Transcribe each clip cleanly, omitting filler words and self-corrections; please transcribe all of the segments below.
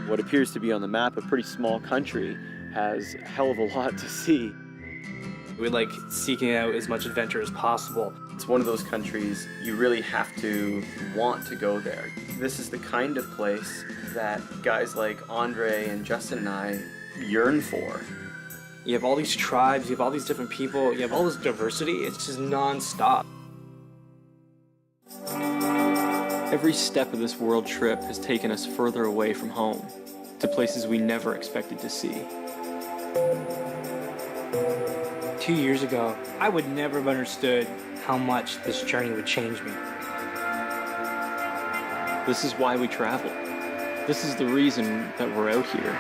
What appears to be on the map a pretty small country has a hell of a lot to see. We like seeking out as much adventure as possible. It's one of those countries you really have to want to go there. This is the kind of place that guys like Andre and Justin and I yearn for. You have all these tribes, you have all these different people, you have all this diversity, it's just non-stop. Every step of this world trip has taken us further away from home, to places we never expected to see. 2 years ago, I would never have understood how much this journey would change me. This is why we travel. This is the reason that we're out here.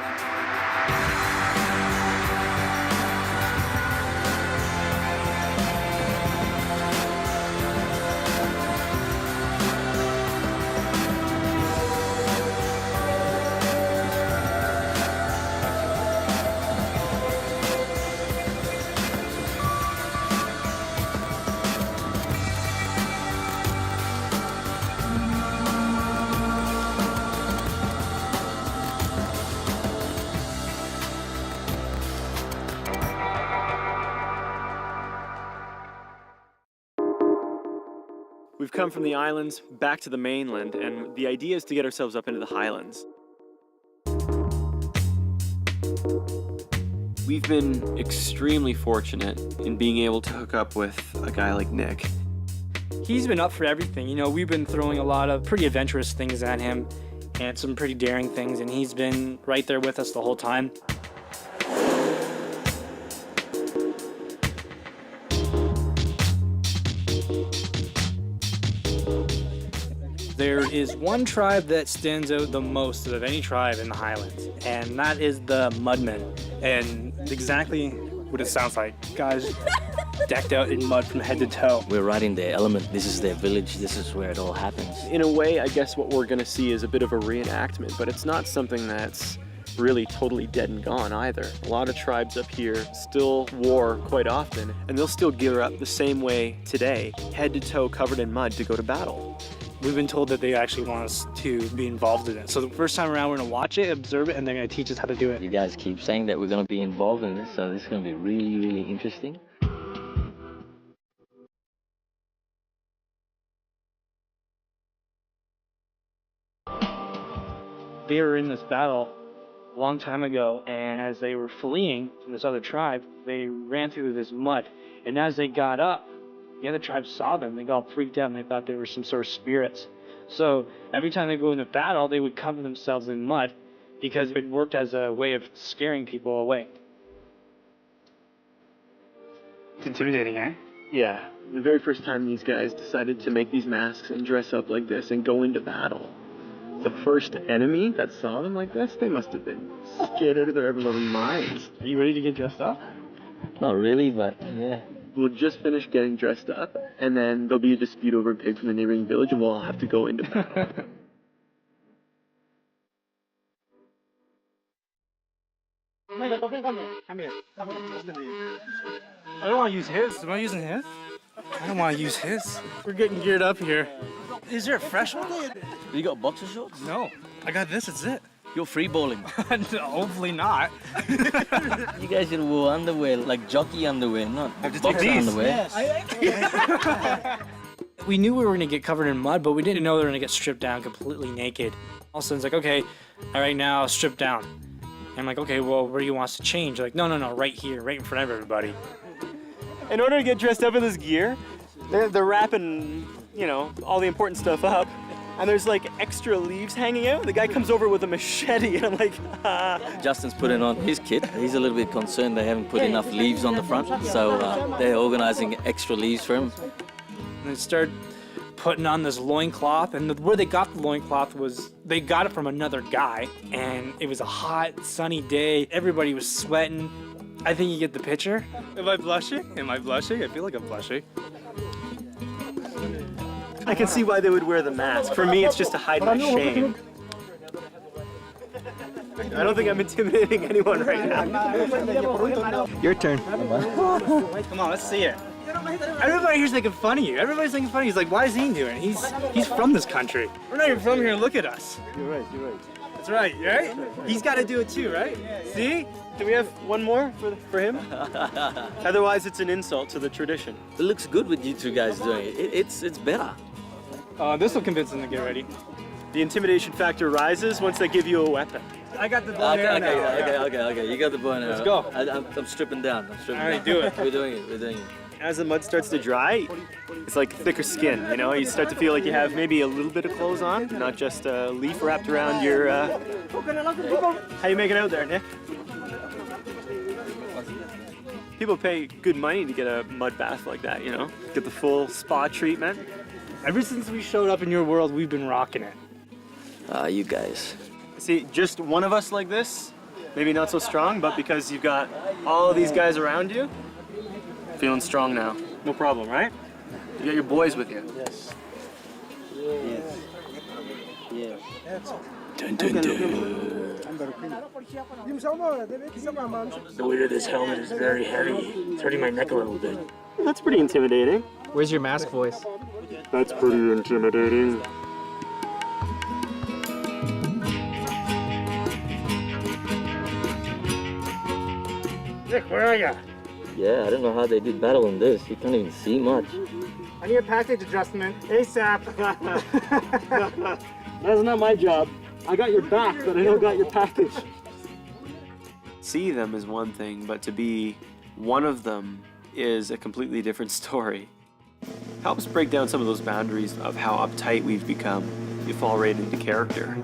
We've come from the islands back to the mainland, and the idea is to get ourselves up into the highlands. We've been extremely fortunate in being able to hook up with a guy like Nick. He's been up for everything. You know, we've been throwing a lot of pretty adventurous things at him and some pretty daring things, and he's been right there with us the whole time. There is one tribe that stands out the most of any tribe in the Highlands, and that is the Mudmen. And exactly what it sounds like. Guys decked out in mud from head to toe. We're right in their element. This is their village. This is where it all happens. In a way, I guess what we're going to see is a bit of a reenactment, but it's not something that's really totally dead and gone either. A lot of tribes up here still war quite often, and they'll still gear up the same way today, head to toe covered in mud to go to battle. We've been told that they actually want us to be involved in it. So the first time around, we're gonna watch it, observe it, and they're gonna teach us how to do it. You guys keep saying that we're gonna be involved in this, so this is gonna be really, really interesting. They were in this battle a long time ago, and as they were fleeing from this other tribe, they ran through this mud. And as they got up, the other tribe saw them. They got all freaked out, and they thought they were some sort of spirits. So every time they go into battle, they would cover themselves in mud because it worked as a way of scaring people away. It's intimidating, eh? Yeah, the very first time these guys decided to make these masks and dress up like this and go into battle, the first enemy that saw them like this, they must have been scared out of their ever-loving minds. Are you ready to get dressed up? Not really, but yeah. We'll just finish getting dressed up, and then there'll be a dispute over a pig from the neighboring village, and we'll all have to go into battle. I don't want to use his. Am I using his? I don't want to use his. We're getting geared up here. Is there a fresh one? You got boxer shorts? No. I got this. It's it. You're free bowling. No, hopefully not. You guys should wear underwear, like jockey underwear, not boxer underwear. Yes. We knew we were going to get covered in mud, but we didn't know they were going to get stripped down completely naked. All of a sudden, it's like, okay, all right, now strip down. And I'm like, okay, well, where do you want us to change? They're like, no, right here, right in front of everybody. In order to get dressed up in this gear, they're wrapping, you know, all the important stuff up. And there's like extra leaves hanging out. The guy comes over with a machete, and I'm like, ah. Justin's putting on his kit. He's a little bit concerned they haven't put enough leaves on the front, so they're organizing extra leaves for him. And they started putting on this loincloth, and where they got the loincloth was they got it from another guy, and it was a hot, sunny day. Everybody was sweating. I think you get the picture. Am I blushing? Am I blushing? I feel like I'm blushing. I can see why they would wear the mask. For me, it's just to hide my shame. I don't think I'm intimidating anyone right now. Your turn. Come on, let's see it. Everybody here's making fun of you. Everybody's making fun of you. He's like, why is he doing it? He's from this country. We're not even from here. Look at us. You're right. That's right, right? He's got to do it too, right? See? Can we have one more for him? Otherwise, it's an insult to the tradition. It looks good with you two guys doing it. It's better. This will convince him to get ready. The intimidation factor rises once they give you a weapon. I got the bow and arrow now. Okay. You got the bow and arrow. Let's go. I'm stripping down. All right, do it. We're doing it. As the mud starts to dry, it's like thicker skin, you know? You start to feel like you have maybe a little bit of clothes on, not just a leaf wrapped around your... How you make it out there, Nick? People pay good money to get a mud bath like that, you know? Get the full spa treatment. Ever since we showed up in your world, we've been rocking it. You guys. See, just one of us like this, maybe not so strong, but because you've got all of these guys around you, feeling strong now. No problem, right? You got your boys with you. Yes. Dun, dun, dun. The weight of this helmet is very heavy. It's hurting my neck a little bit. That's pretty intimidating. Where's your mask voice? That's pretty intimidating. Nick, where are ya? Yeah, I don't know how they did battle in this. You can't even see much. I need a package adjustment ASAP. That's not my job. I got your back, but I don't got your package. See them is one thing, but to be one of them is a completely different story. Helps break down some of those boundaries of how uptight we've become. You fall right into character.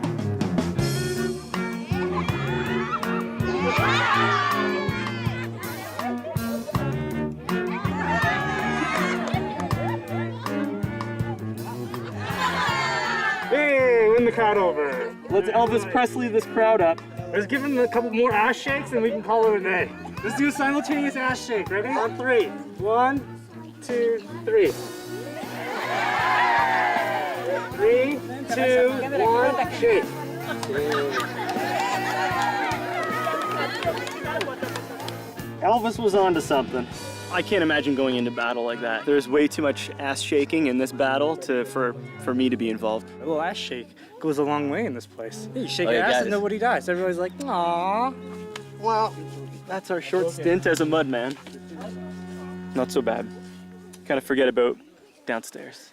Hey, win the crowd over. Let's Elvis Presley this crowd up. Let's give him a couple more ass shakes and we can call it a day. Let's do a simultaneous ass shake. Ready? On 3. 1, 2, 3. 3, 2, 1, shake. Elvis was onto something. I can't imagine going into battle like that. There's way too much ass shaking in this battle for me to be involved. A little ass shake goes a long way in this place. You shake Oh, your you ass got and it. nobody dies. Everybody's like, aww. Well, that's our short stint as a mud man. Not so bad. Kind of forget about downstairs.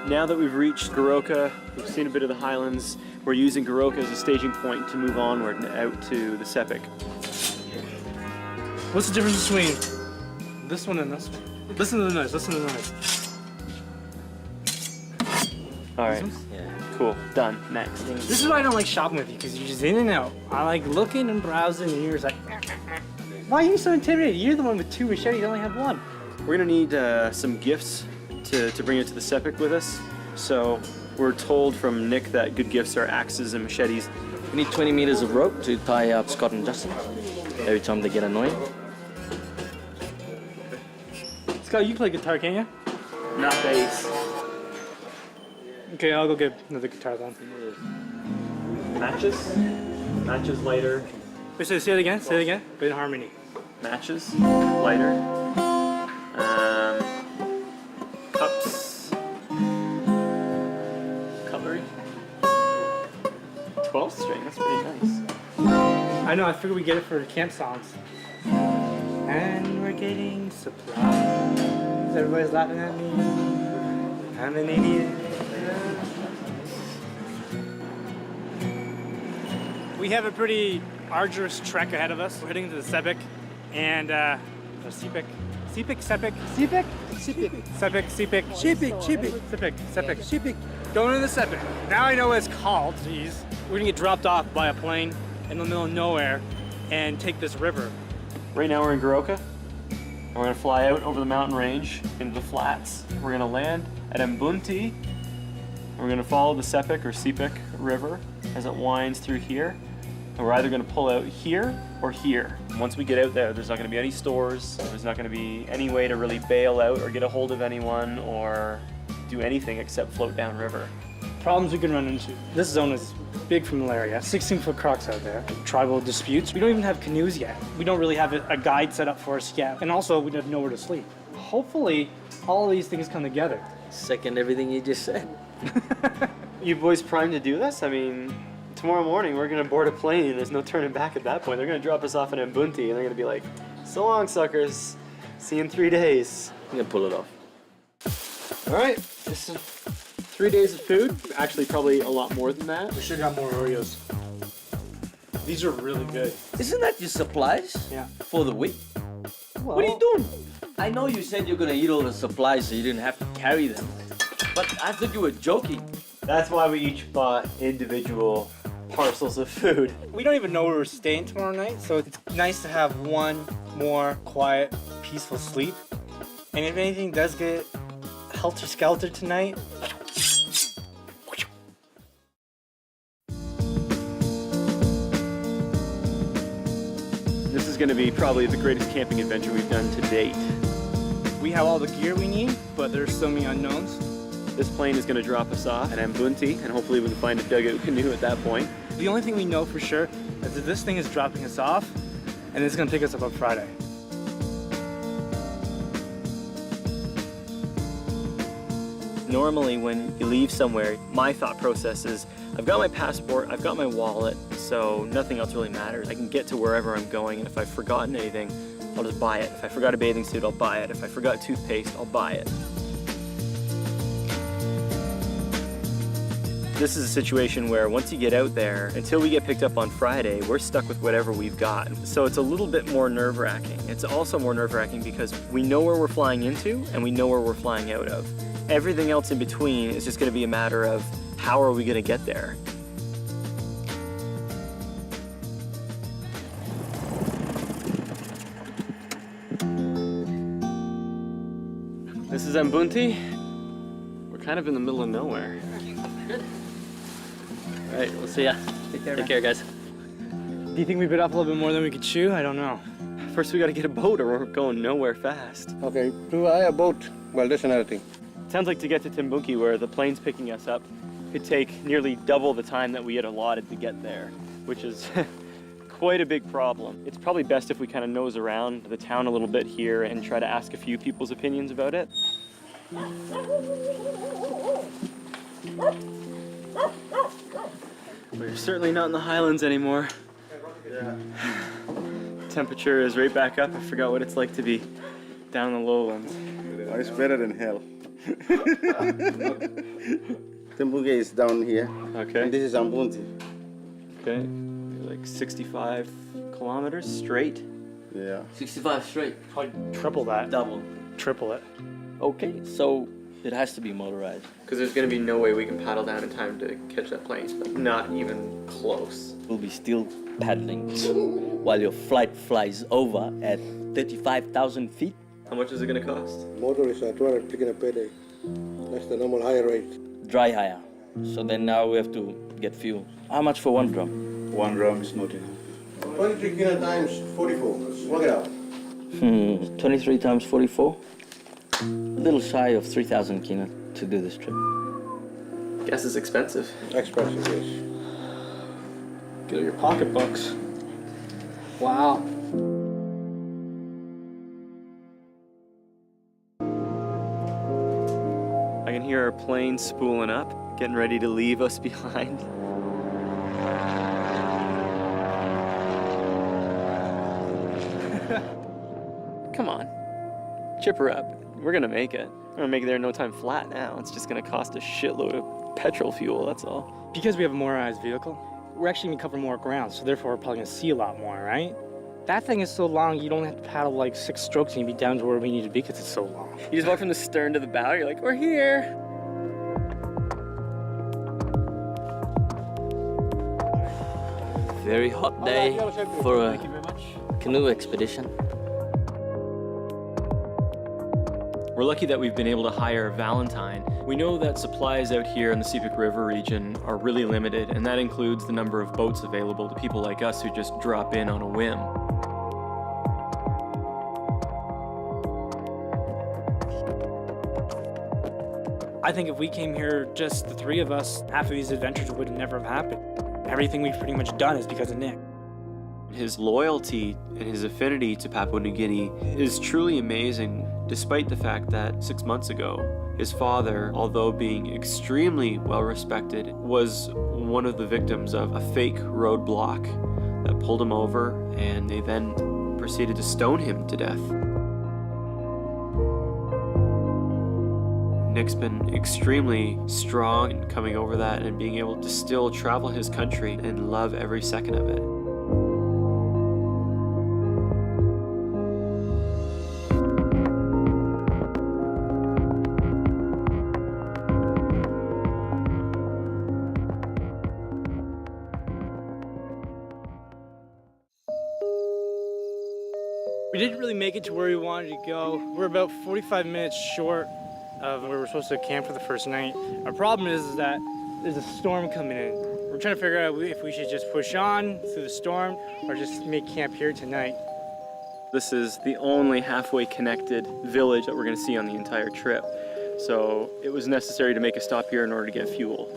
Now that we've reached Goroka, we've seen a bit of the highlands, we're using Goroka as a staging point to move onward and out to the Sepik. What's the difference between this one and this one? Listen to the noise, listen to the noise. All right, Yeah. cool, done, next. This is why I don't like shopping with you, because you're just in and out. I like looking and browsing, and you're just like, why are you so intimidated? You're the one with 2 machetes, you only have 1. We're gonna need some gifts to bring it to the Sepik with us. So we're told from Nick that good gifts are axes and machetes. We need 20 meters of rope to tie up Scott and Justin every time they get annoying. Scott, you play guitar, can't you? Not bass. Okay, I'll go get another guitar then. Matches? Matches, lighter. Wait, say it again, but in harmony. Matches, lighter. Cups. Cutlery. 12 string, that's pretty nice. I know, I figured we'd get it for camp songs. And we're getting supplies. Everybody's laughing at me. I'm an idiot. We have a pretty arduous trek ahead of us. We're heading to the Sepik and Sepik. Going to the Sepik. Now I know what it's called. Jeez. We're gonna get dropped off by a plane in the middle of nowhere and take this river. Right now we're in Goroka. And we're gonna fly out over the mountain range into the flats. We're gonna land at Mbunti. We're gonna follow the Sepik or Sepik River as it winds through here. And we're either gonna pull out here or here. Once we get out there, there's not gonna be any stores. There's not gonna be any way to really bail out or get a hold of anyone or do anything except float down river. Problems we can run into. This zone is big for malaria. 16-foot crocs out there. Tribal disputes. We don't even have canoes yet. We don't really have a guide set up for us yet. And also, we have nowhere to sleep. Hopefully, all of these things come together. Second everything you just said. You boys primed to do this? I mean, tomorrow morning we're gonna board a plane. There's no turning back at that point. They're gonna drop us off in Mbunti and they're gonna be like, so long, suckers. See you in 3 days. You can pull it off. All right, this is 3 days of food. Actually, probably a lot more than that. We should have got more Oreos. These are really good. Isn't that your supplies? Yeah. For the week? Well, What are you doing? I know you said you're gonna eat all the supplies so you didn't have to carry them. But I thought you were joking. That's why we each bought individual parcels of food. We don't even know where we're staying tomorrow night, so it's nice to have one more quiet, peaceful sleep. And if anything does get helter-skelter tonight, This is gonna be probably the greatest camping adventure we've done to date. we have all the gear we need, but there's so many unknowns. This plane is gonna drop us off at Mbunti, and hopefully we can find a dugout canoe at that point. The only thing we know for sure is that this thing is dropping us off, and it's gonna pick us up on Friday. Normally when you leave somewhere, my thought process is, I've got my passport, I've got my wallet, so nothing else really matters. I can get to wherever I'm going, and if I've forgotten anything, I'll just buy it. If I forgot a bathing suit, I'll buy it. If I forgot toothpaste, I'll buy it. This is a situation where once you get out there, until we get picked up on Friday, we're stuck with whatever we've got. So it's a little bit more nerve-wracking. It's also more nerve-wracking because we know where we're flying into and we know where we're flying out of. Everything else in between is just gonna be a matter of how are we gonna get there? This is Mbunti. We're kind of in the middle of nowhere. All right, we'll see ya. Take care, guys. Do you think we bit off a little bit more than we could chew? I don't know. First, we gotta get a boat or we're going nowhere fast. Okay, do I a boat? Well, that's another thing. Sounds like to get to Timbuktu, where the plane's picking us up, could take nearly double the time that we had allotted to get there, which is quite a big problem. It's probably best if we kind of nose around the town a little bit here and try to ask a few people's opinions about it. We're certainly not in the highlands anymore. Temperature is right back up. I forgot what it's like to be down in the lowlands. Oh, it's better than hell. Timbuktu is down here. Okay. And this is Mbunti. Okay. Like 65 kilometers straight. Yeah. 65 straight. Probably triple that. Double. Triple it. Okay, so it has to be motorized. Because there's going to be no way we can paddle down in time to catch that plane. Like, not even close. We'll be still paddling while your flight flies over at 35,000 feet. How much is it going to cost? Motor is 200 ticket a per day. That's the normal higher rate. Dry hire. So then now we have to get fuel. How much for one drum? One drum is not enough. 23 kilo times 44. Work it out. 23 times 44. A little shy of 3,000 kina to do this trip. Guess it's expensive. Expensive, yes. Get out your pocketbooks. Wow. I can hear our plane spooling up, getting ready to leave us behind. Come on, chip her up. We're gonna make it. We're gonna make it there in no time flat now. It's just gonna cost a shitload of petrol fuel, that's all. Because we have a motorized vehicle, we're actually gonna cover more ground, so therefore we're probably gonna see a lot more, right? That thing is so long, you don't have to paddle like 6 strokes and you'd be down to where we need to be because it's so long. You just walk from the stern to the bow, you're like, we're here. Very hot day for a canoe expedition. We're lucky that we've been able to hire Valentine. We know that supplies out here in the Sepik River region are really limited, and that includes the number of boats available to people like us who just drop in on a whim. I think if we came here, just the 3 of us, half of these adventures would never have happened. Everything we've pretty much done is because of Nick. his loyalty and his affinity to Papua New Guinea is truly amazing, despite the fact that 6 months ago, his father, although being extremely well respected, was one of the victims of a fake roadblock that pulled him over, and they then proceeded to stone him to death. Nick's been extremely strong in coming over that and being able to still travel his country and love every second of it. We didn't really make it to where we wanted to go. We're about 45 minutes short of where we're supposed to camp for the first night. Our problem is that there's a storm coming in. We're trying to figure out if we should just push on through the storm or just make camp here tonight. This is the only halfway connected village that we're going to see on the entire trip. So it was necessary to make a stop here in order to get fuel.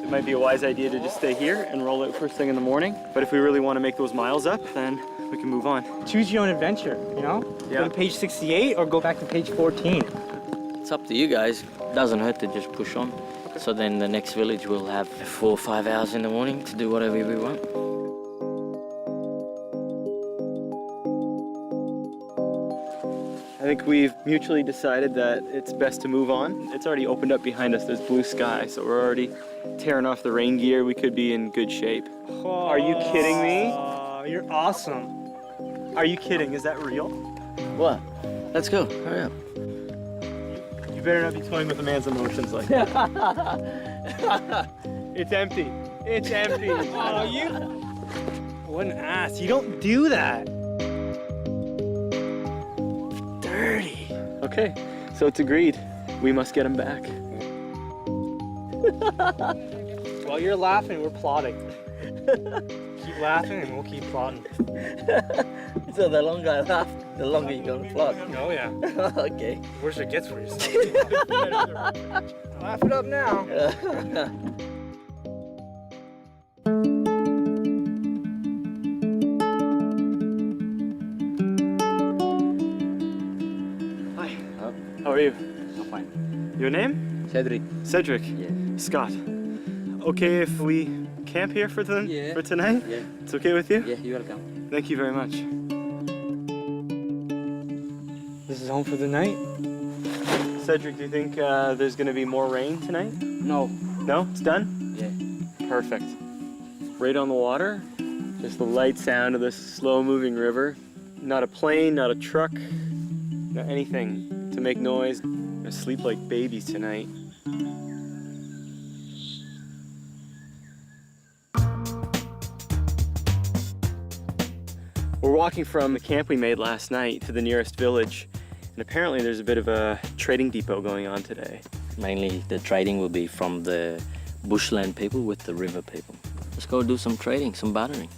It might be a wise idea to just stay here and roll out first thing in the morning. But if we really want to make those miles up, then we can move on. Choose your own adventure, you know? Yeah. Go to page 68 or go back to page 14. It's up to you guys. Doesn't hurt to just push on. So then the next village will have 4 or 5 hours in the morning to do whatever we want. I think we've mutually decided that it's best to move on. It's already opened up behind us. There's blue sky, so we're already tearing off the rain gear. We could be in good shape. Are you kidding me? You're awesome. Are you kidding? Is that real? What? Let's go. Hurry up. You better not be toying with a man's emotions like that. It's empty. It's empty. Oh, you... What an ass. You don't do that. Dirty. Okay, so it's agreed. We must get him back. While you're laughing, we're plotting. Keep laughing and we'll keep plotting. So the longer I laugh, the longer you're gonna plot. Oh yeah. Okay. Worse it gets for yourself. Laugh it up now. Hi. How are you? I'm fine. Your name? Cedric. Cedric. Yeah. Scott. Okay if we camp here for tonight? Yeah. It's okay with you? Yeah, you're welcome. Thank you very much. This is home for the night? Cedric, do you think there's going to be more rain tonight? No. No? It's done? Yeah. Perfect. Right on the water. Just the light sound of this slow-moving river. Not a plane, not a truck, not anything to make noise. We're gonna sleep like babies tonight. We're walking from the camp we made last night to the nearest village, and apparently there's a bit of a trading depot going on today. Mainly the trading will be from the bushland people with the river people. Let's go do some trading, some bartering.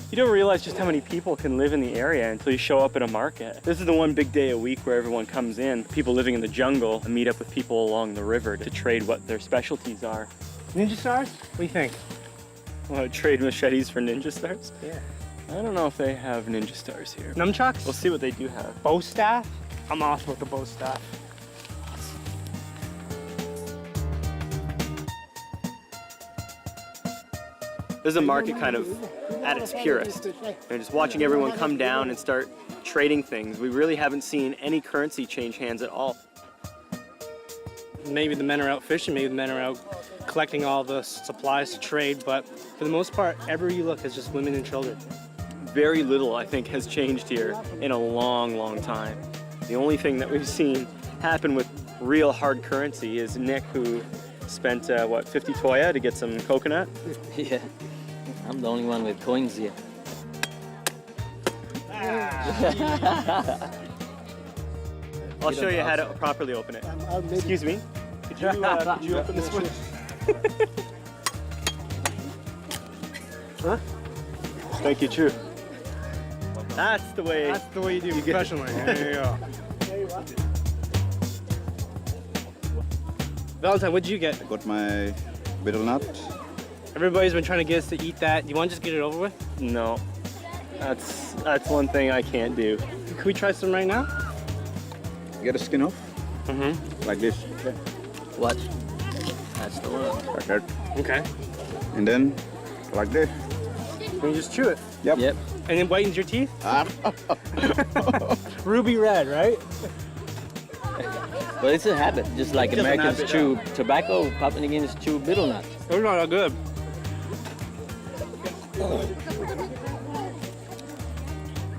You don't realize just how many people can live in the area until you show up at a market. This is the one big day a week where everyone comes in. People living in the jungle meet up with people along the river to trade what their specialties are. Ninja stars? What do you think? Trade machetes for ninja stars? Yeah. I don't know if they have ninja stars here. Nunchucks? We'll see what they do have. Bow staff? I'm awesome with the bow staff. This is a market kind of at its purest. And just watching everyone come down and start trading things. We really haven't seen any currency change hands at all. Maybe the men are out fishing, maybe the men are out collecting all the supplies to trade, but for the most part, everywhere you look is just women and children. Very little, I think, has changed here in a long, long time. The only thing that we've seen happen with real hard currency is Nick, who spent, 50 toya to get some coconut? Yeah. I'm the only one with coins here. I'll show you how to properly open it. Excuse me, could you open this one? Huh? Thank you, True. That's the way. That's the way you do it professionally. There you go. Valentine, what did you get? I got my betel nut. Everybody's been trying to get us to eat that. You want to just get it over with? No, that's one thing I can't do. Can we try some right now? Get the skin off. Mm-hmm. Like this. Watch. That's the one. Like that. Okay. And then like this. And you just chew it. Yep. Yep. And it whitens your teeth? Ruby red, right? But it's a habit, just like Americans chew tobacco, Papua New Guineans chew betel nut. They're not that good.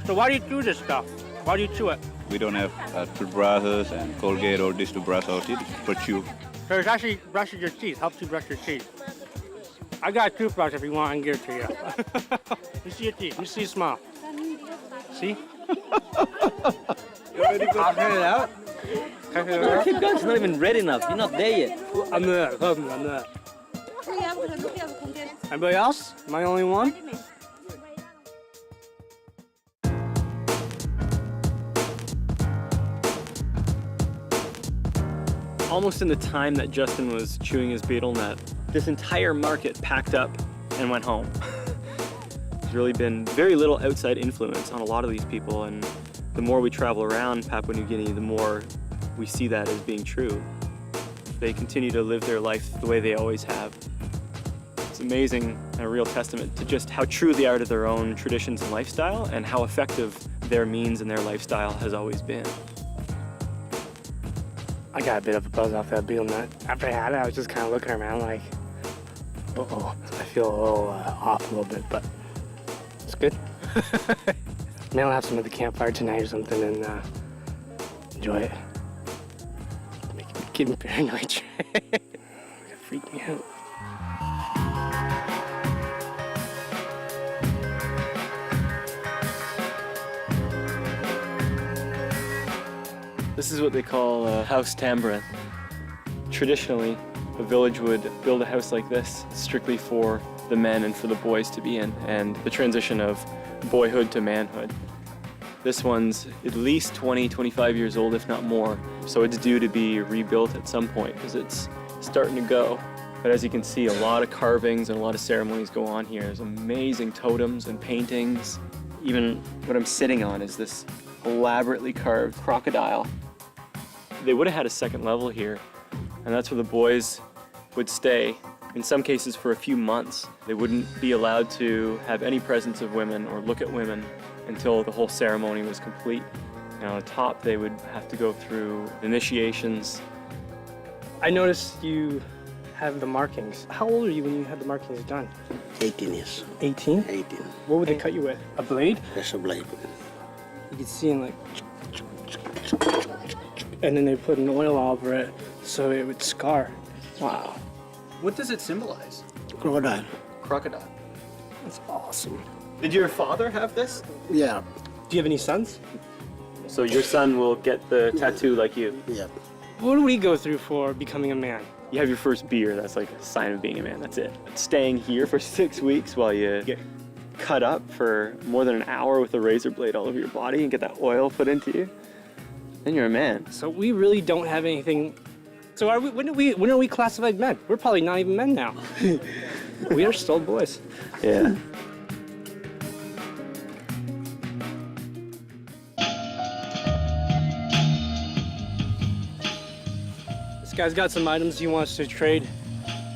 So why do you chew this stuff? Why do you chew it? We don't have toothbrushes and Colgate or this to brush our teeth for chew. So it actually brushes your teeth, helps you brush your teeth. I got a toothbrush if you want, I can give it to you. Let me see your teeth, let me see you smile. See? I'll cut it out. Cut it out. Keep going, it's not even red enough. You're not there yet. I'm there, I'm there. Anybody else? Am I the only one? Almost in the time that Justin was chewing his betel nut, this entire market packed up and went home. There's really been very little outside influence on a lot of these people, and the more we travel around Papua New Guinea, the more we see that as being true. They continue to live their life the way they always have. It's amazing and a real testament to just how true they are to their own traditions and lifestyle, and how effective their means and their lifestyle has always been. I got a bit of a buzz off that betel nut. After I had it, I was just kind of looking around like, uh-oh. I feel a little off a little bit, but it's good. Maybe I'll have some at the campfire tonight or something and enjoy it. Give me paranoid. Freak me out. This is what they call a house tambourine. Traditionally, a village would build a house like this strictly for the men and for the boys to be in, and the transition of boyhood to manhood. This one's at least 20, 25 years old, if not more, so it's due to be rebuilt at some point because it's starting to go. But as you can see, a lot of carvings and a lot of ceremonies go on here. There's amazing totems and paintings. Even what I'm sitting on is this elaborately carved crocodile. They would have had a second level here, and that's where the boys would stay, in some cases for a few months. They wouldn't be allowed to have any presence of women or look at women until the whole ceremony was complete. And on top, they would have to go through initiations. I noticed you have the markings. How old are you when you had the markings done? 18 years. 18? 18. What would they cut you with? A blade? That's a blade. You could see in like, and then they put an oil over it so it would scar. Wow, What does it symbolize? Crocodile. Crocodile. that's awesome. Did your father have this? Yeah. Do you have any sons? So your son will get the tattoo like you. Yeah. What do we go through for becoming a man? You have your first beer, that's like a sign of being a man, that's it. Staying here for 6 weeks while you get cut up for more than an hour with a razor blade all over your body and get that oil put into you, then you're a man. So we really don't have anything. So are we? When are we classified men? We're probably not even men now. We are still boys. Yeah. This guy's got some items he wants to trade.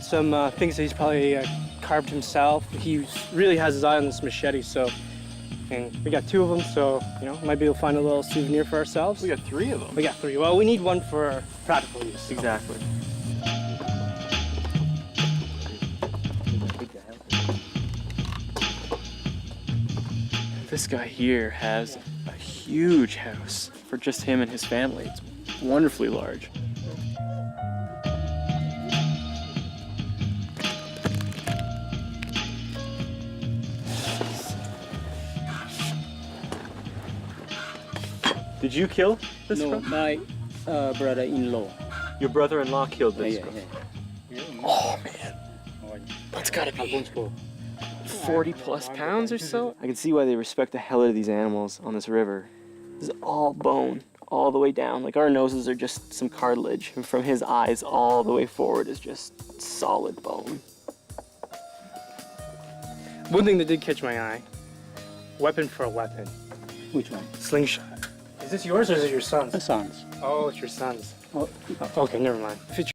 Some things that he's probably carved himself. He really has his eye on this machete, so. And we got 2 of them, so, you know, might be able to find a little souvenir for ourselves. We got 3 of them. We got 3. Well, we need one for practical use. So. Exactly. This guy here has a huge house for just him and his family. It's wonderfully large. Did you kill this No, croc? my brother-in-law. Your brother-in-law killed this croc. Oh, man. That's gotta be 40 plus pounds or so. I can see why they respect the hell out of these animals on this river. This is all bone, all the way down. Like our noses are just some cartilage. And from his eyes all the way forward is just solid bone. One thing that did catch my eye, weapon for a weapon. Which one? Slingshot. Is this yours or is it your son's? The sons. Oh, it's your son's. Oh, Okay, never mind. If it's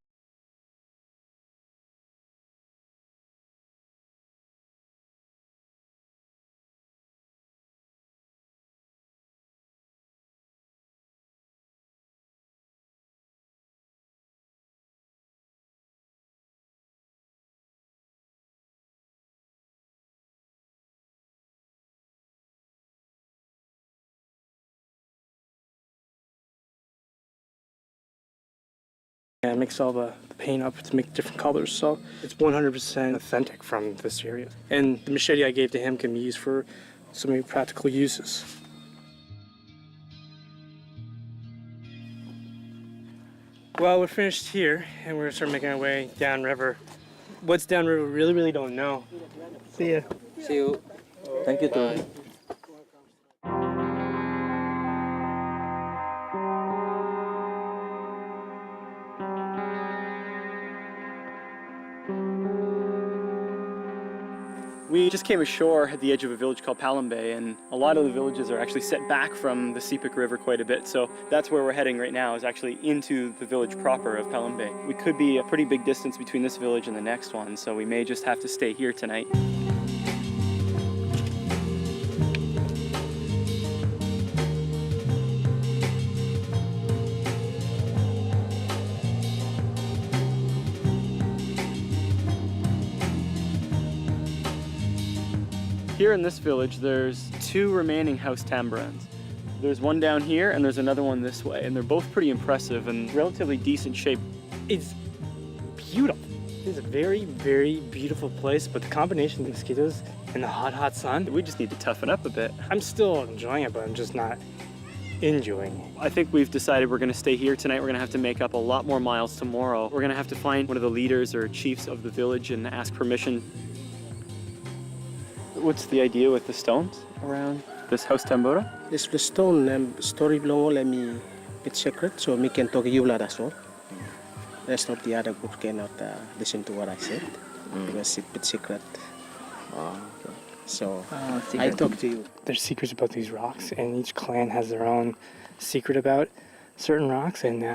I mix all the paint up to make different colors, so it's 100% authentic from this area. And the machete I gave to him can be used for so many practical uses. Well, we're finished here, and we're gonna start making our way downriver. What's downriver, we really don't know. See ya. See you. Thank you too. We just came ashore at the edge of a village called Palambe, and a lot of the villages are actually set back from the Sepik River quite a bit, so that's where we're heading right now, is actually into the village proper of Palambe. We could be a pretty big distance between this village and the next one, so we may just have to stay here tonight. Here in this village, there's 2 remaining house tambourines. There's one down here and there's another one this way, and they're both pretty impressive and relatively decent shape. It's beautiful. It's a very, very beautiful place, but the combination of the mosquitoes and the hot sun, We just need to toughen up a bit. I'm still enjoying it, but I'm just not enjoying it. I think we've decided we're gonna stay here tonight. We're gonna have to make up a lot more miles tomorrow. We're gonna have to find one of the leaders or chiefs of the village and ask permission. What's the idea with the stones around this house tambora? This the stone story long let me it's secret, so me can talk you lot as well. Rest of the other group cannot listen to what I said because it's secret. Okay. So I talk to you. There's secrets about these rocks, and each clan has their own secret about certain rocks, and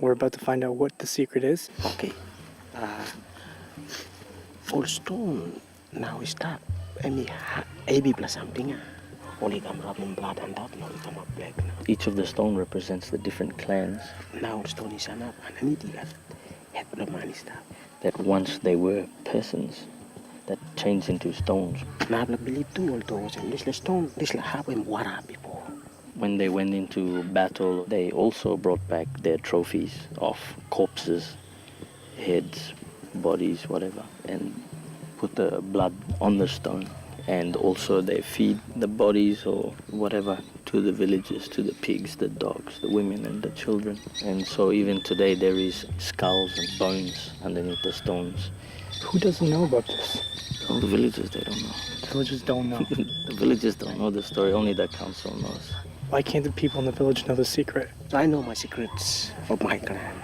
we're about to find out what the secret is. Okay. Old stone now is that. I mean, AB plus something. Only come up in blood and that now come up black now. Each of the stone represents the different clans Now stone is enough and I need to have the money stuff. that once they were persons that changed into stones. Now I believe too although this stone this happened water before. When they went into battle, they also brought back their trophies of corpses, heads, bodies, whatever, and put the blood on the stone. And also they feed the bodies or whatever to the villagers, to the pigs, the dogs, the women and the children. And so even today there is skulls and bones underneath the stones. Who doesn't know about this? All the villagers, they don't know. The villagers don't know. The villagers don't know the story, only the council knows. Why can't the people in the village know the secret? I know my secrets of my clan.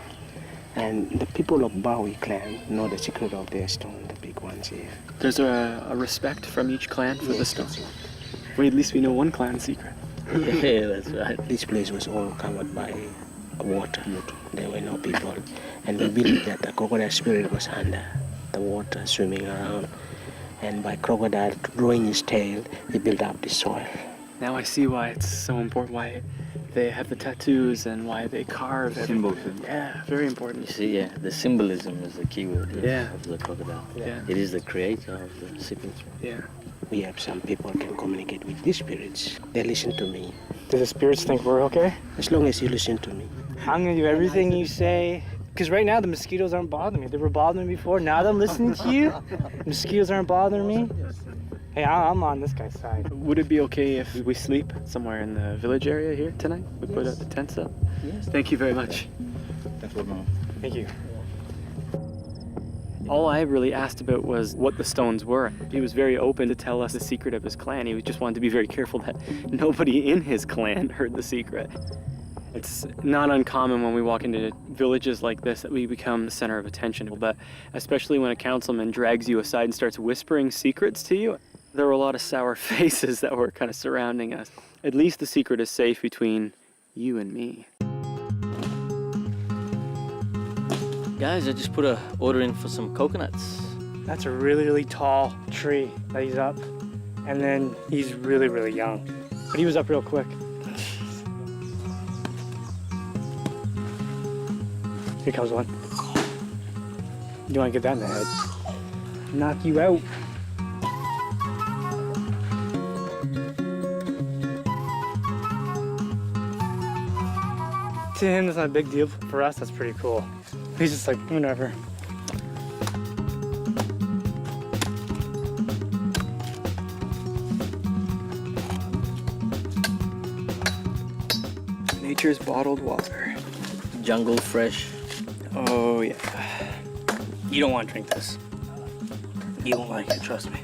And the people of Bowie clan know the secret of their stone, the big ones here. There's a respect from each clan for the Yes, stone. that's it. Well, at least we know one clan's secret. Yeah, that's right. This place was all covered by water. There were no people. And we believe that the crocodile spirit was under the water, swimming around. And by crocodile drawing his tail, he built up the soil. Now I see why it's so important, why they have the tattoos and why they carve everything. Yeah, very You important. see, yeah, the symbolism is the key word here Yeah. of the crocodile. Yeah. It is the creator of the secret. Yeah. We have some people can communicate with these spirits. They listen to me. Do the spirits think we're okay? As long as you listen to me. I'm gonna do everything you say. Because right now the mosquitoes aren't bothering me. They were bothering me before. Now that I'm listening to you, the mosquitoes aren't bothering me. Hey, I'm on this guy's side. Would it be okay if we sleep somewhere in the village area here tonight? We put out the tents up? Yes. Thank you very much. That's what now. Thank you. All I really asked about was what the stones were. He was very open to tell us the secret of his clan. He just wanted to be very careful that nobody in his clan heard the secret. It's not uncommon when we walk into villages like this that we become the center of attention, but especially when a councilman drags you aside and starts whispering secrets to you. There were a lot of sour faces that were kind of surrounding us. At least the secret is safe between you and me. Guys, I just put a order in for some coconuts. That's a really, really tall tree that he's up. And then he's really, really young. But he was up real quick. Here comes one. You want to get that in the head? Knock you out. To him, that's not a big deal. For us, that's pretty cool. He's just like, whatever. Nature's bottled water. Jungle fresh. Oh yeah. You don't want to drink this. You won't like it, trust me.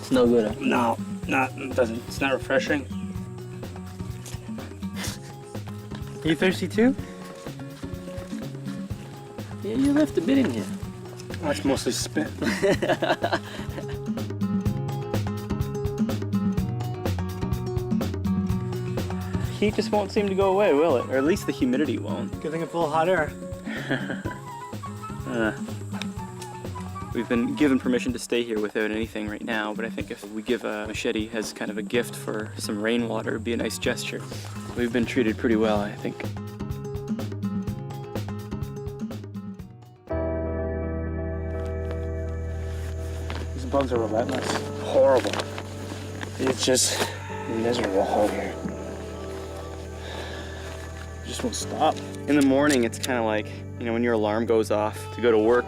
It's no good, huh? No, it doesn't. It's not refreshing. You thirsty too? Yeah, you left a bit in here. Oh, it's mostly spit. Heat just won't seem to go away, will it? Or at least the humidity won't. Good thing it's full of hot air. We've been given permission to stay here without anything right now, but I think if we give a machete as kind of a gift for some rainwater, it'd be a nice gesture. We've been treated pretty well, I think. These bugs are relentless. Horrible. It's just miserable out here. It just won't stop. In the morning, it's kind of like, you know, when your alarm goes off to go to work,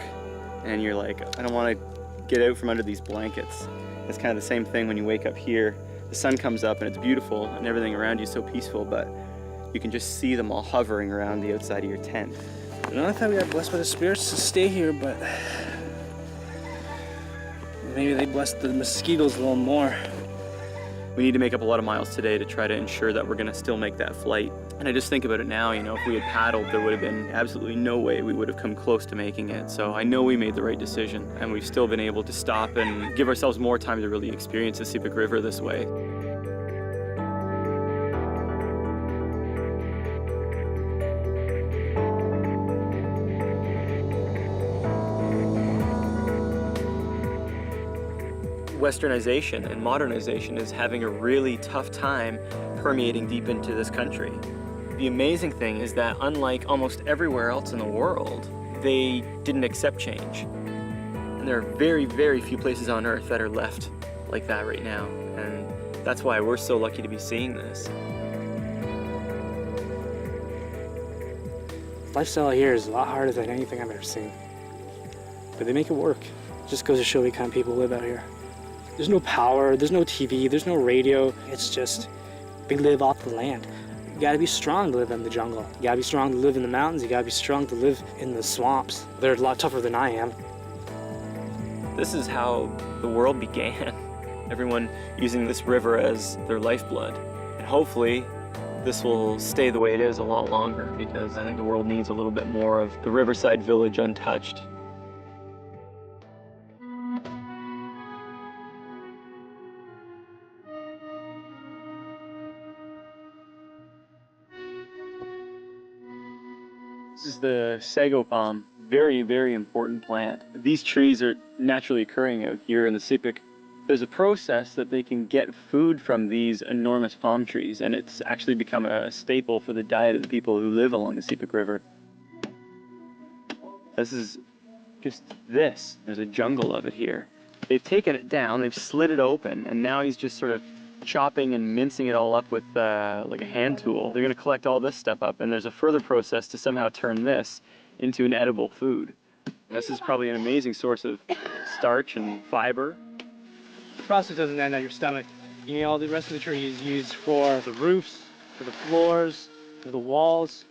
and you're like, I don't want to get out from under these blankets. It's kind of the same thing when you wake up here. The sun comes up and it's beautiful and everything around you is so peaceful, but you can just see them all hovering around the outside of your tent. You know, I thought we got blessed by the spirits to stay here, but maybe they blessed the mosquitoes a little more. We need to make up a lot of miles today to try to ensure that we're going to still make that flight. And I just think about it now, you know, if we had paddled, there would have been absolutely no way we would have come close to making it. So I know we made the right decision, and we've still been able to stop and give ourselves more time to really experience the Sepik River this way. Westernization and modernization is having a really tough time permeating deep into this country. The amazing thing is that unlike almost everywhere else in the world, they didn't accept change. And there are very, very few places on earth that are left like that right now. And that's why we're so lucky to be seeing this. Lifestyle here is a lot harder than anything I've ever seen. But they make it work. It just goes to show what kind of people live out here. There's no power, there's no TV, there's no radio. It's just, we live off the land. You gotta be strong to live in the jungle. You gotta be strong to live in the mountains. You gotta be strong to live in the swamps. They're a lot tougher than I am. This is how the world began. Everyone using this river as their lifeblood. And hopefully, this will stay the way it is a lot longer, because I think the world needs a little bit more of the riverside village untouched. This is the sago palm, very, very important plant. These trees are naturally occurring out here in the Sepik. There's a process that they can get food from these enormous palm trees, and it's actually become a staple for the diet of the people who live along the Sepik River. This is just this. There's a jungle of it here. They've taken it down, they've slid it open, and now he's just sort of chopping and mincing it all up with like a hand tool. They're going to collect all this stuff up, and there's a further process to somehow turn this into an edible food. This is probably an amazing source of starch and fiber. The process doesn't end at your stomach. You know, all the rest of the tree is used for the roofs, for the floors, for the walls.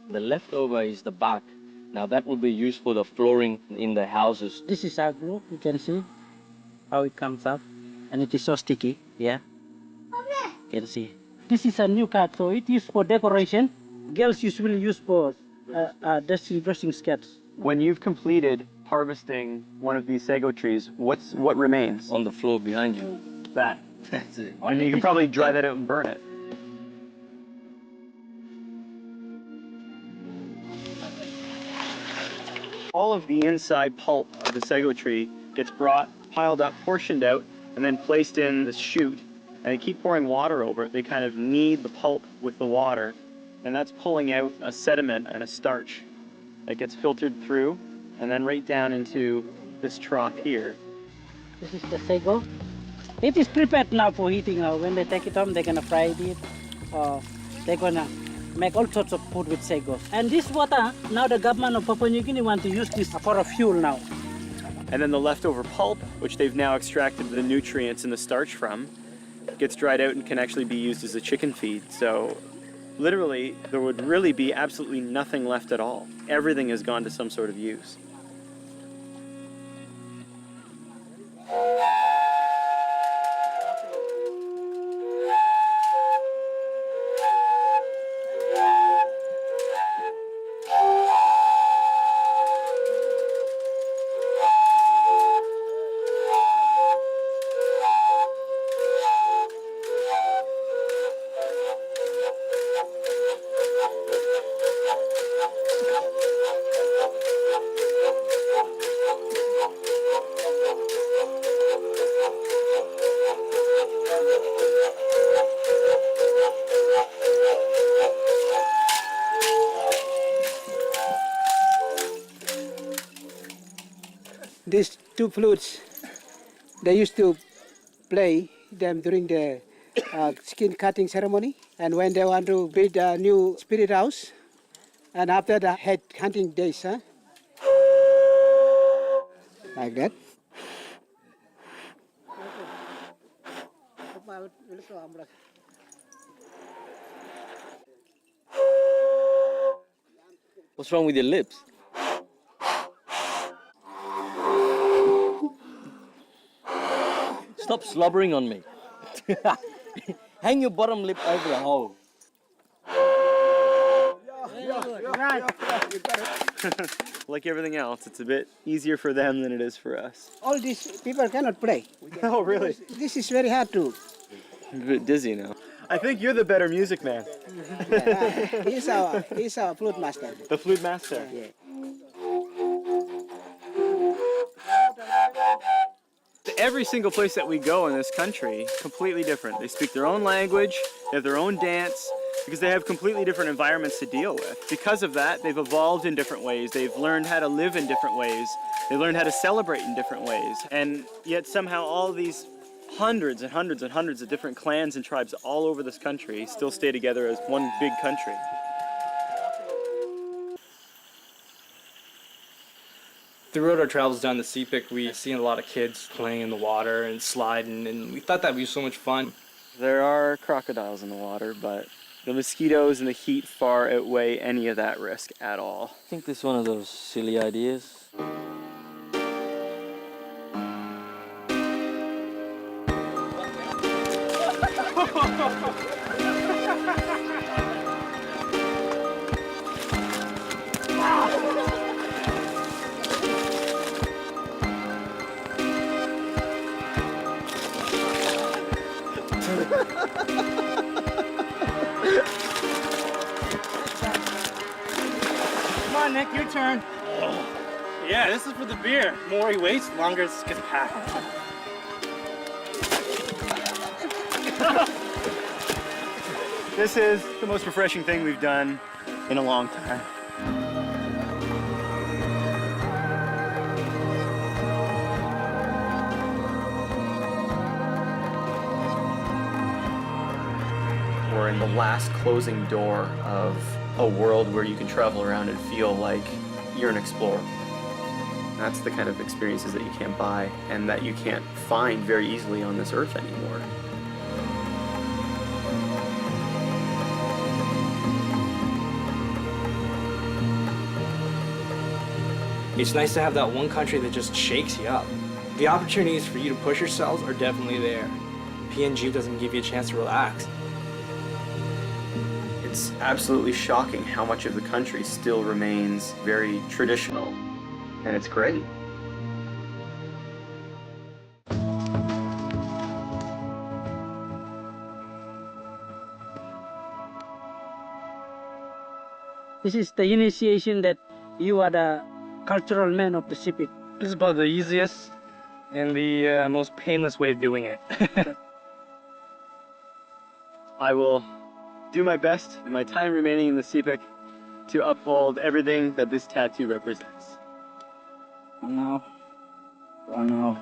The leftover is the bark. Now that will be used for the flooring in the houses. This is our group. You can see how it comes up. And it is so sticky. Yeah. You can see. This is a new card, so it is for decoration. Girls usually use for dressing skirts. When you've completed harvesting one of these sago trees, what remains? On the floor behind you. That. That's it. And you can probably dry that out and burn it. All of the inside pulp of the sago tree gets brought, piled up, portioned out, and then placed in this chute. And they keep pouring water over it. They kind of knead the pulp with the water, and that's pulling out a sediment and a starch that gets filtered through, and then right down into this trough here. This is the sago. It is prepared now for eating. When they take it home, they're gonna fry it. They're gonna make all sorts of food with sago. And this water, now the government of Papua New Guinea want to use this for a fuel now. And then the leftover pulp, which they've now extracted the nutrients and the starch from, gets dried out and can actually be used as a chicken feed. So literally, there would really be absolutely nothing left at all. Everything has gone to some sort of use. These two flutes, they used to play them during the skin cutting ceremony, and when they want to build a new spirit house, and after the head hunting days, like that. What's wrong with your lips? Stop slobbering on me. Hang your bottom lip over the hole. Like everything else, it's a bit easier for them than it is for us. All these people cannot play. Oh, really? This is very hard to. I'm a bit dizzy now. I think you're the better music man. He's our flute master. The flute master. Yeah. Every single place that we go in this country, completely different. They speak their own language, they have their own dance, because they have completely different environments to deal with. Because of that, they've evolved in different ways. They've learned how to live in different ways. They learned how to celebrate in different ways. And yet somehow all these hundreds and hundreds and hundreds of different clans and tribes all over this country still stay together as one big country. Throughout our travels down the Sepik, we seen a lot of kids playing in the water and sliding, and we thought that'd be so much fun. There are crocodiles in the water, but the mosquitoes and the heat far outweigh any of that risk at all. I think this is one of those silly ideas. Come on, Nick, your turn. Yeah, this is for the beer. The more he waits, the longer it gets packed. This is the most refreshing thing we've done in a long time. We're in the last closing door of a world where you can travel around and feel like you're an explorer. That's the kind of experiences that you can't buy and that you can't find very easily on this earth anymore. It's nice to have that one country that just shakes you up. The opportunities for you to push yourselves are definitely there. PNG doesn't give you a chance to relax. It's absolutely shocking how much of the country still remains very traditional, and it's great. This is the initiation that you are the cultural man of the Sepik. This is about the easiest and the most painless way of doing it. I will do my best in my time remaining in the Sepik to uphold everything that this tattoo represents. Run now. Run now.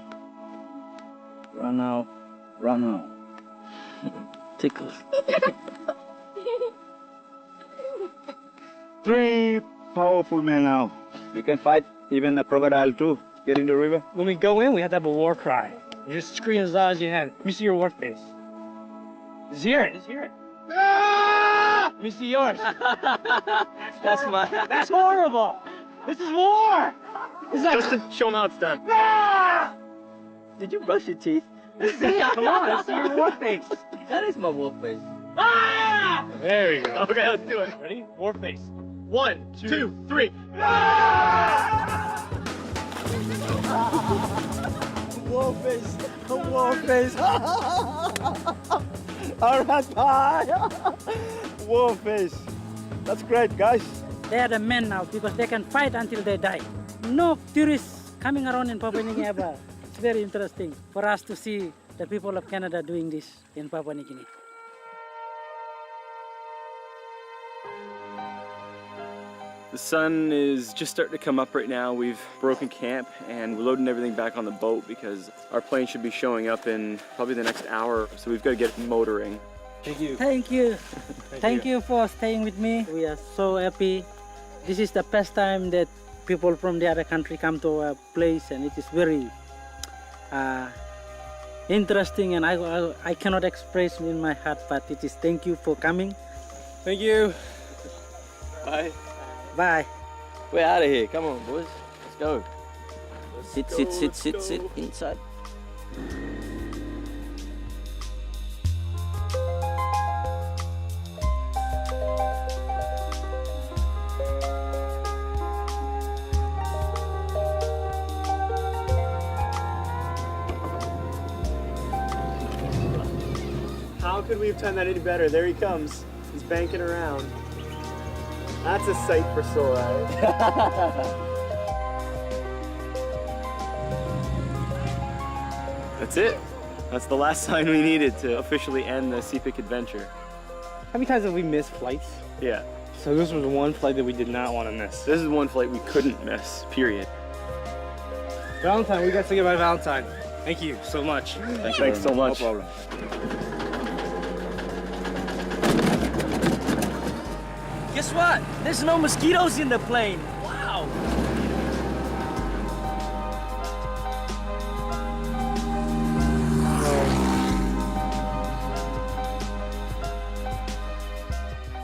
Run now. Run now. Tickles. 3 powerful men now. We can fight even a crocodile too. Get in the river. When we go in, we have to have a war cry. You just scream as loud as you can. Let me see your war face. Let's hear it. Let's hear it. Let me see yours. That's mine. That's horrible. This is war. Justin, show them how it's done. Did you brush your teeth? Come on, let's see your war face. That is my wolf face. There we go. Okay, let's do it. Ready? War face. 1, 2, 3. War face. War face. Alright, bye. War face. That's great, guys. They are the men now because they can fight until they die. No tourists coming around in Papua New Guinea ever. It's very interesting for us to see the people of Canada doing this in Papua New Guinea. The sun is just starting to come up right now. We've broken camp and we're loading everything back on the boat because our plane should be showing up in probably the next hour. So we've got to get motoring. Thank you. Thank you. Thank you for staying with me. We are so happy. This is the first time that people from the other country come to our place, and it is very interesting, and I cannot express in my heart, but it is thank you for coming. Thank you. Bye. Bye. We're out of here. Come on, boys. Let's go. Sit inside. How could we have done that any better? There he comes. He's banking around. That's a sight for sore eyes. That's it. That's the last sign we needed to officially end the Sepik adventure. How many times have we missed flights? Yeah. So this was one flight that we did not want to miss. This is one flight we couldn't miss, period. Valentine, we got to say goodbye to Valentine. Thank you so much. Thanks so much. No problem. Guess what? There's no mosquitoes in the plane. Wow.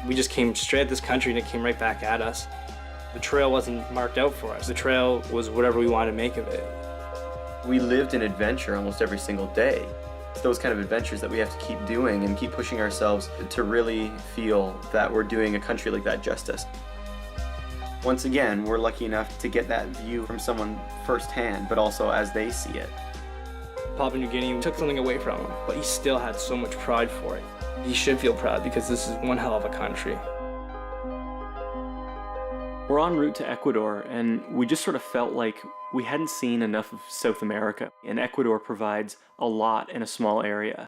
We just came straight at this country and it came right back at us. The trail wasn't marked out for us. The trail was whatever we wanted to make of it. We lived in adventure almost every single day. It's those kind of adventures that we have to keep doing and keep pushing ourselves to really feel that we're doing a country like that justice. Once again, we're lucky enough to get that view from someone firsthand, but also as they see it. Papua New Guinea took something away from him, but he still had so much pride for it. He should feel proud because this is one hell of a country. We're en route to Ecuador, and we just sort of felt like we hadn't seen enough of South America, and Ecuador provides a lot in a small area.